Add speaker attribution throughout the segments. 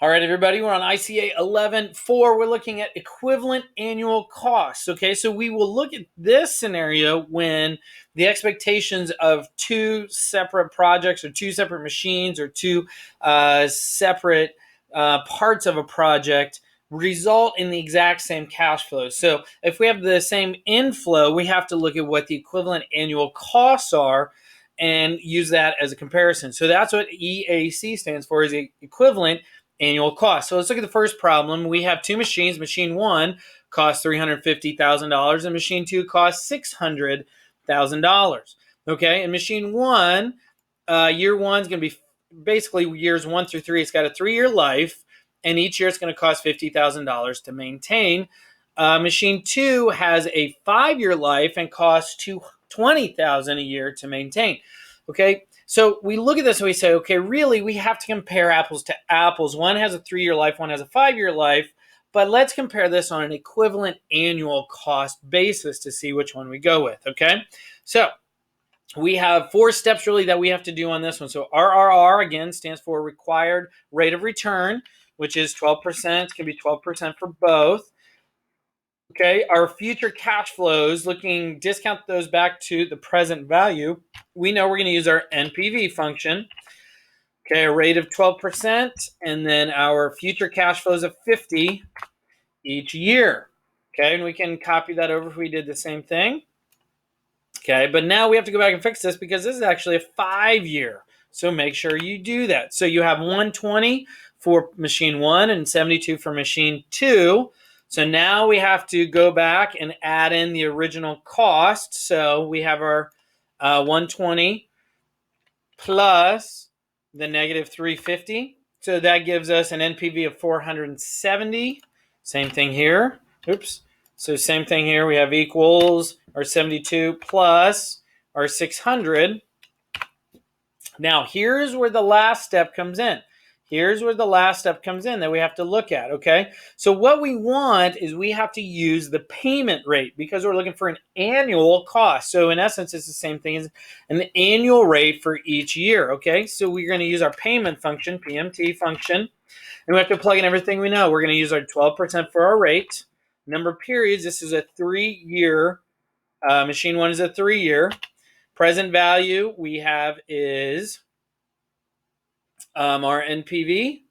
Speaker 1: All right, everybody, we're on ICA 11.4. We're looking at equivalent annual costs. Okay, so we will look at this scenario when the expectations of two separate projects or two separate machines or two separate parts of a project result in the exact same cash flows. So if we have the same inflow, we have to look at what the equivalent annual costs are and use that as a comparison. So that's what EAC stands for, is the equivalent annual cost. So let's look at the first problem. We have two machines. Machine one costs $350,000 and machine two costs $600,000. Okay, and machine one, year one is going to be basically years 1 through 3. It's got a 3-year life, and each year it's going to cost $50,000 to maintain. Machine two has a 5-year life and costs $20,000 a year to maintain. Okay, so we look at this and we say, okay, really, we have to compare apples to apples. One has a 3-year life, one has a 5-year life, but let's compare this on an equivalent annual cost basis to see which one we go with, okay? So we have 4 steps really that we have to do on this one. So RRR, again, stands for required rate of return, which is 12%. It's going to be 12% for both. Okay, our future cash flows, discount those back to the present value. We know we're going to use our NPV function. Okay, a rate of 12%, and then our future cash flows of 50 each year. Okay, and we can copy that over if we did the same thing. Okay, but now we have to go back and fix this because this is actually a 5-year. So make sure you do that. So you have 120 for machine one and 72 for machine two. So now we have to go back and add in the original cost. So we have our 120 plus the negative 350. So that gives us an NPV of 470. Same thing here. Oops. So same thing here. We have equals our 72 plus our 600. Now here's where the last step comes in. Here's where the last step comes in that we have to look at, okay? So what we want is we have to use the payment rate because we're looking for an annual cost. So in essence, it's the same thing as an annual rate for each year, okay? So we're going to use our payment function, PMT function, and we have to plug in everything we know. We're going to use our 12% for our rate. Number of periods, this is a 3-year. Machine one is a 3-year. Present value we have is our NPV,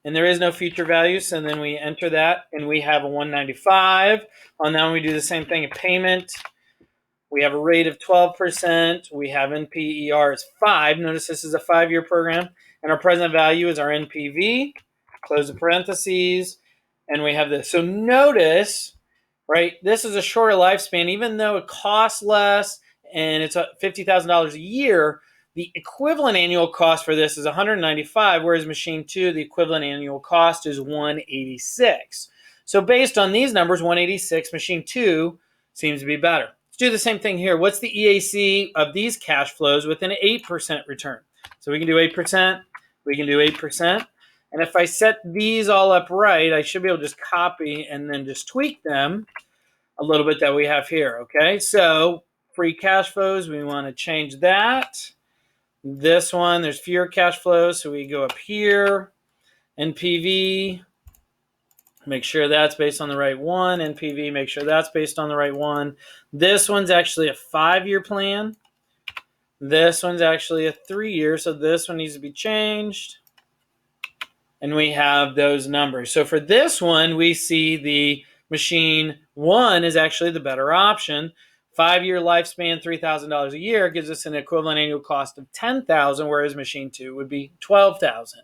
Speaker 1: and there is no future value, so then we enter that, and we have a 195. On that one, we do the same thing, a payment. We have a rate of 12%. We have NPER is 5. Notice this is a 5-year program, and our present value is our NPV. Close the parentheses, and we have this. So notice, right, this is a shorter lifespan, even though it costs less, and it's $50,000 a year. The equivalent annual cost for this is $195, whereas machine two, the equivalent annual cost is $186. So based on these numbers, $186, machine two seems to be better. Let's do the same thing here. What's the EAC of these cash flows with an 8% return? So we can do 8%, we can do 8%. And if I set these all up right, I should be able to just copy and then just tweak them a little bit that we have here, okay? So free cash flows, we want to change that. This one, there's fewer cash flows, so we go up here. NPV, make sure that's based on the right one. NPV, make sure that's based on the right one. This one's actually a 5-year plan. This one's actually a 3-year, so this one needs to be changed. And we have those numbers. So for this one, we see the machine one is actually the better option. 5-year lifespan, $3,000 a year gives us an equivalent annual cost of $10,000, whereas machine two would be $12,000.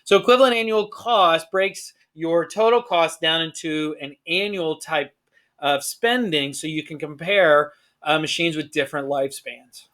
Speaker 1: So equivalent annual cost breaks your total cost down into an annual type of spending so you can compare machines with different lifespans.